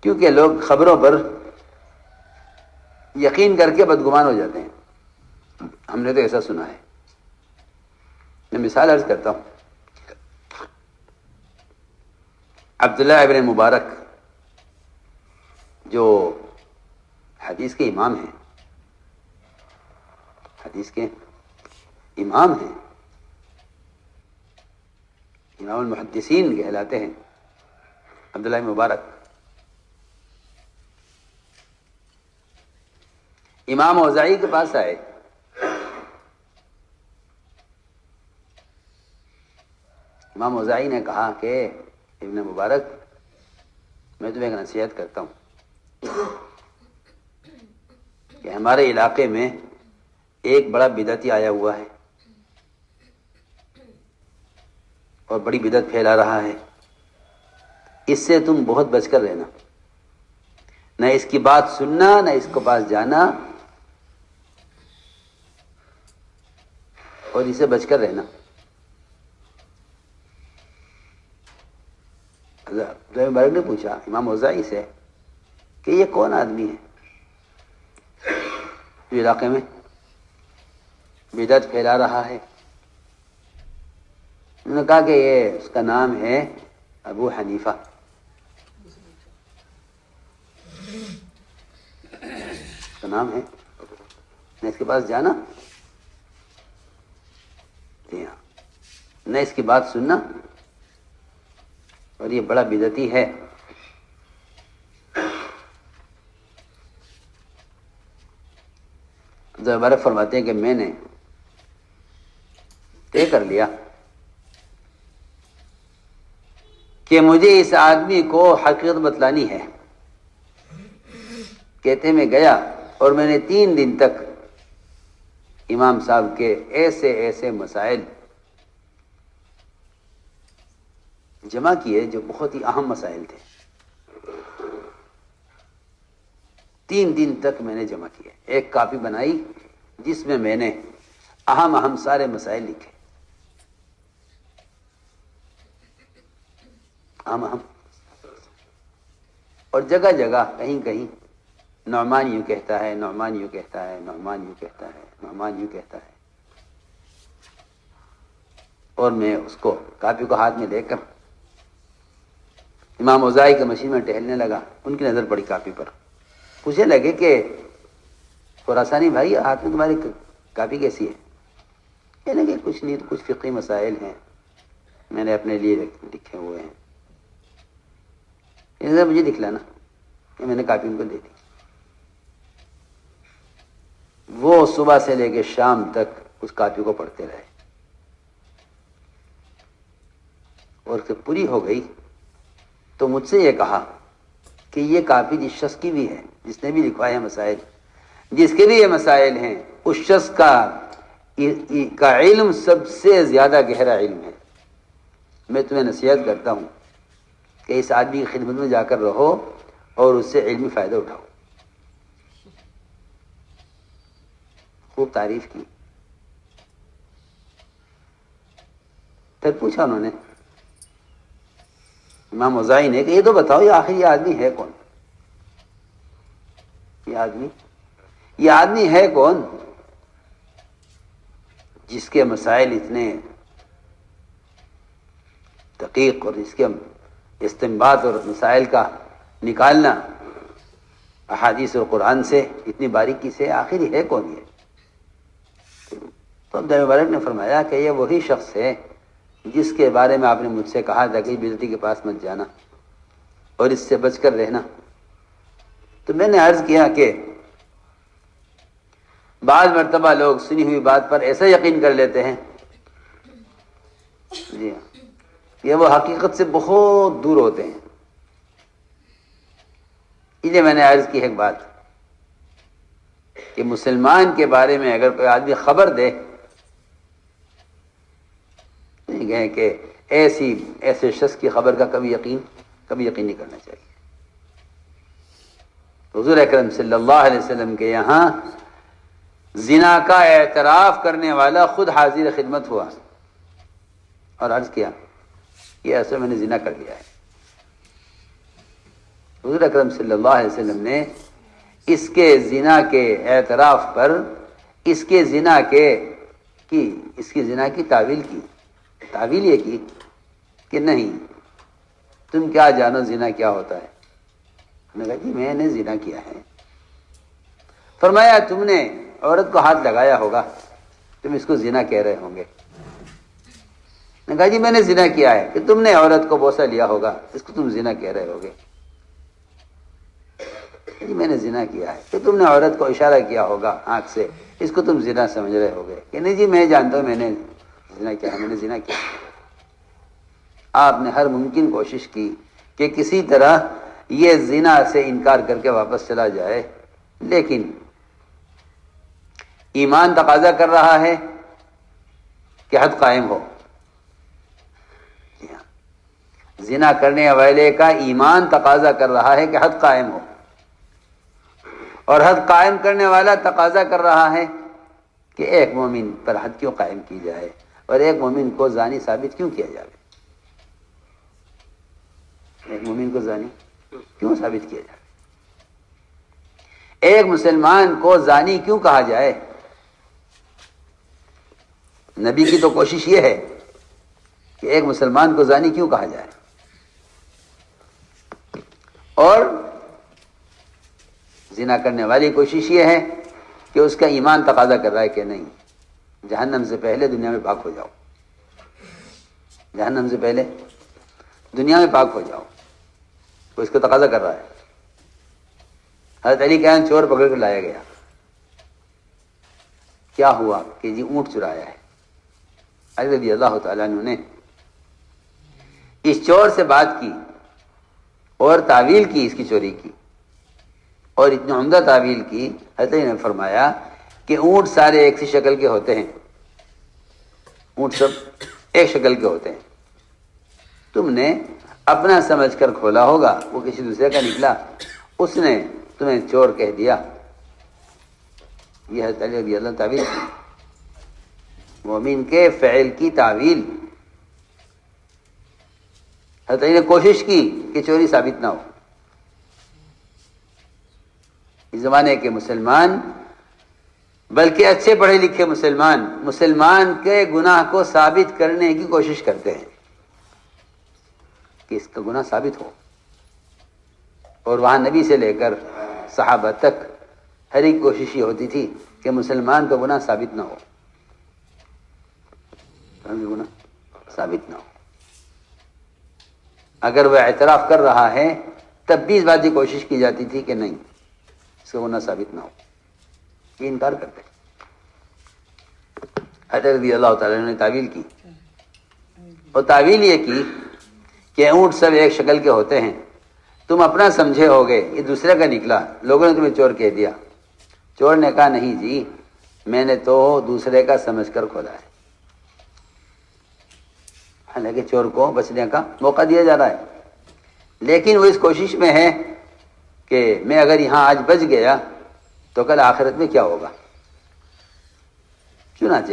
کیونکہ لوگ خبروں پر یقین کر کے بدگمان ہو جاتے ہیں. ہم نے تو ایسا سنا ہے. میں مثال عرض کرتا ہوں. عبداللہ ابن مبارک جو حدیث کے امام ہیں، حدیث کے امام ہیں، امام المحدثین کہلاتے ہیں عبداللہ ابن مبارک. امام اوزاعی کے پاس آئے. امام اوزاعی نے کہا کہ ابن مبارک، میں تمہیں ایک نصیحت کرتا ہوں کہ ہمارے علاقے میں ایک بڑا بدعتی آیا ہوا ہے اور بڑی بدعت پھیلا رہا ہے. اس سے تم بہت بچ کر رہنا، نہ اس کی بات سننا، نہ اس کو پاس جانا، اور اسے بچ کر رہنا. حضرت مبارک نے پوچھا امام اوزاعی سے کہ یہ کون آدمی ہے جو علاقے میں بدعت پھیلا رہا ہے؟ انہوں نے کہا کہ یہ اس کا نام ہے ابو حنیفہ. اس کا نام ہے، نہ اس کے پاس جانا، جی ہاں، نہ اس کی بات سننا، اور یہ بڑا بدعتی ہے. دوبارہ فرماتے ہیں کہ میں نے طے کر لیا کہ مجھے اس آدمی کو حقیقت بتلانی ہے. کہتے میں گیا اور میں نے 3 دن تک امام صاحب کے ایسے ایسے مسائل جمع کیے جو بہت ہی اہم مسائل تھے. 3 دن تک میں نے جمع کیے، ایک کاپی بنائی جس میں نے اہم سارے مسائل لکھے. اہم اور جگہ جگہ کہیں کہیں نعمان یوں کہتا ہے، نعمان یوں کہتا ہے، نعمان یوں کہتا ہے، نعمان یوں کہتا ہے. اور میں اس کو کاپی کو ہاتھ میں لے کر امام اوزاعی کے مشین میں ٹہلنے لگا. ان کی نظر پڑی کاپی پر. پوچھنے لگے کہ خراسانی بھائی، ہاتھ میں تمہاری کاپی کیسی ہے؟ کہنے لگے کچھ نہیں، کچھ فقہی مسائل ہیں، میں نے اپنے لیے لکھے ہوئے ہیں. مجھے دکھلانا کہ میں نے کاپی ان کو دے دی. وہ صبح سے لے کے شام تک اس کاپی کو پڑھتے رہے، اور جب پوری ہو گئی تو مجھ سے یہ کہا کہ یہ کاپی جس شخص کی بھی ہے، جس نے بھی لکھوائے ہیں مسائل، جس کے بھی یہ مسائل ہیں، اس شخص کا علم سب سے زیادہ گہرا علم ہے. میں تمہیں نصیحت کرتا ہوں کہ اس آدمی کی خدمت میں جا کر رہو اور اس سے علمی فائدہ اٹھاؤ. خوب تعریف کی. پھر پوچھا انہوں نے امام اوزاعی نے کہ یہ تو بتاؤ یہ آخر یہ آدمی ہے کون؟ یہ آدمی ہے کون جس کے مسائل اتنے دقیق اور اس کے استنباط اور مسائل کا نکالنا احادیث اور قرآن سے اتنی باریکی سے، آخر ہے کون یہ؟ تو عبداللہ مبارک نے فرمایا کہ یہ وہی شخص ہے جس کے بارے میں آپ نے مجھ سے کہا تھا کہ بدعتی کے پاس مت جانا اور اس سے بچ کر رہنا. تو میں نے عرض کیا کہ بعض مرتبہ لوگ سنی ہوئی بات پر ایسا یقین کر لیتے ہیں، جی ہاں، یہ وہ حقیقت سے بہت دور ہوتے ہیں. اس لیے میں نے عرض کی ایک بات کہ مسلمان کے بارے میں اگر کوئی آدمی خبر دے کہ ایسے شخص کی خبر کا کبھی یقین نہیں کرنا چاہیے. حضور اکرم صلی اللہ علیہ وسلم کے یہاں زنا کا اعتراف کرنے والا خود حاضر خدمت ہوا اور عرض کیا کہ ایسا میں نے زنا کر لیا ہے. حضور اکرم صلی اللہ علیہ وسلم نے اس کے زنا کے اعتراف پر اس کے زنا کی تعویل کی. تعویل یہ کی کہ نہیں تم کیا جانو زنا کیا ہوتا ہے. نے کہا جی میں نے زنا کیا ہے. فرمایا تم نے عورت کو ہاتھ لگایا ہوگا, تم اس کو زنا کہہ رہے ہوں گے. نے کہا جی میں نے زنا کیا ہے. کہ تم نے عورت کو بوسہ لیا ہوگا, اس کو تم زنا کہہ رہے ہوگے. جی میں نے زنا کیا ہے. کہ تم نے عورت کو اشارہ کیا ہوگا آنکھ سے, اس کو تم زنا سمجھ رہے ہوگے. کہ نہیں جی میں جانتا ہوں میں نے زنا کیا ہے, میں نے زنا کیا ہے. آپ نے ہر ممکن کوشش کی کہ کسی طرح یہ زنا سے انکار کر کے واپس چلا جائے, لیکن ایمان تقاضا کر رہا ہے کہ حد قائم ہو. زنا کرنے والے کا ایمان تقاضا کر رہا ہے کہ حد قائم ہو, اور حد قائم کرنے والا تقاضا کر رہا ہے کہ ایک مومن پر حد کیوں قائم کی جائے اور ایک مومن کو زانی ثابت کیوں کیا جائے. ایک مومن کو زانی کیوں ثابت کیا جائے, ایک مسلمان کو زانی کیوں کہا جائے. نبی کی تو کوشش یہ ہے کہ ایک مسلمان کو زانی کیوں کہا جائے, اور زنا کرنے والی کوشش یہ ہے کہ اس کا ایمان تقاضا کر رہا ہے کہ نہیں جہنم سے پہلے دنیا میں پاک ہو جاؤ, جہنم سے پہلے دنیا میں پاک ہو جاؤ. وہ اس کو تقاضا کر رہا ہے. حضرت علی کے چور پکڑ کر لایا گیا. کیا ہوا کہ جی اونٹ چرایا ہے. علی رضی اللہ تعالیٰ عنہ نے اس چور سے بات کی اور تعویل کی اس کی چوری کی, اور اتنی عمدہ تعویل کی. حضرت علی نے فرمایا کہ اونٹ سارے ایک سی شکل کے ہوتے ہیں, اونٹ سب ایک شکل کے ہوتے ہیں, تم نے اپنا سمجھ کر کھولا ہوگا, وہ کسی دوسرے کا نکلا, اس نے تمہیں چور کہہ دیا. یہ حضرت علی رضی اللہ تعویل کی, مومن کے فعل کی تعویل. حضرت علی نے کوشش کی کہ چوری ثابت نہ ہو. اس زمانے کے مسلمان, بلکہ اچھے پڑھے لکھے مسلمان کے گناہ کو ثابت کرنے کی کوشش کرتے ہیں کہ اس کا گناہ ثابت ہو, اور وہاں نبی سے لے کر صحابہ تک ہر ایک کوشش یہ ہوتی تھی کہ مسلمان کا گناہ ثابت نہ ہو, گناہ ثابت نہ ہو. اگر وہ اعتراف کر رہا ہے تب بھی اس بات کی کوشش کی جاتی تھی کہ نہیں اس کا گناہ ثابت نہ ہو. یہ انکار کرتے. حضرت رضی اللہ تعالیٰ نے تعویل کی, اور تعویل یہ کی کہ اونٹ سب ایک شکل کے ہوتے ہیں, تم اپنا سمجھے ہوگے, یہ دوسرے کا نکلا, لوگوں نے تمہیں چور کہہ دیا. چور نے کہا نہیں جی میں نے تو دوسرے کا سمجھ کر کھولا ہے. حالانکہ چور کو بچنے کا موقع دیا جا رہا ہے, لیکن وہ اس کوشش میں ہے کہ میں اگر یہاں آج بچ گیا تو کل آخرت میں کیا ہوگا. چنانچہ